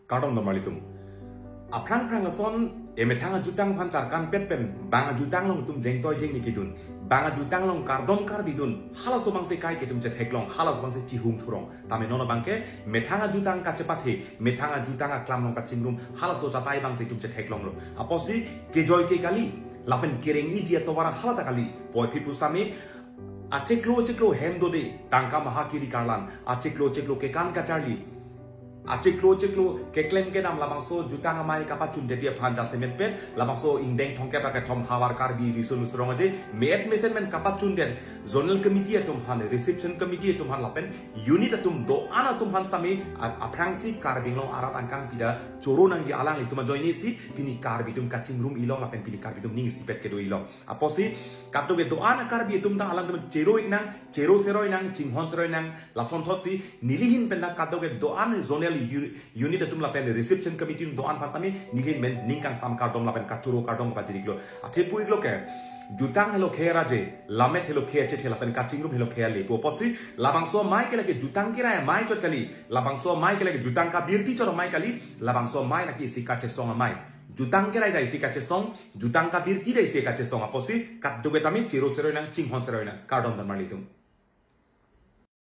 karton normalitum aprang prang son emetanga jutang pancar kan pen banga jutang long tum jeng toy jeng nikidun banga jutang long kardon kar didun hala so bangse kai ketum che theklong hala so bangse chihung thurong tame nono bangke metanga jutang ka chepathe metanga jutang a klam long ka chingrum hala so chatai bangse tum che theklong lo aposi ke joy ke kali lapen kerengi ji atowara hala ta kali boy pi pustami aceklo hendo de tangka mahakiri karlan aceklo ke kan ka charli aceklo ke klem ke nam labangso jutang amai kapa chun de dia phanja semen pen labangso indeng thongke pa ka thom hawar kar bi risolu surong je met measurement kapa chun den zonal committee atum han reception committee atum han lapen unit atum do ana atum han sami aprangsi kar binglong arat angkang pida choro nang ji alang ituma joini si pini kar bitum kaching room ilong lapen pini kar bitum ning sipet ke do ilong aposi kato ge do ana kar bi tum ta alang tum chero inang chero seroi nang chinghon seroi nang lason thosi nilihin penna kato ge do an zonal unit atum lapen reception committee do an patami nilihin men ningkang sam kardom lapen kachuro kardom ba jiriglo athe puiglo ke jutang helo khera je lamet helo khe che thela pen kaching room helo khe le po potsi labangso mai ke lage jutang kira mai chot kali labangso mai ke lage jutang ka birti choro mai kali labangso mai naki sika che songa mai jutang kira dai sika che song jutang ka birti dai sika che songa posi kat doge tami chiro seroi nang chinghon seroi nang kardom dan malitum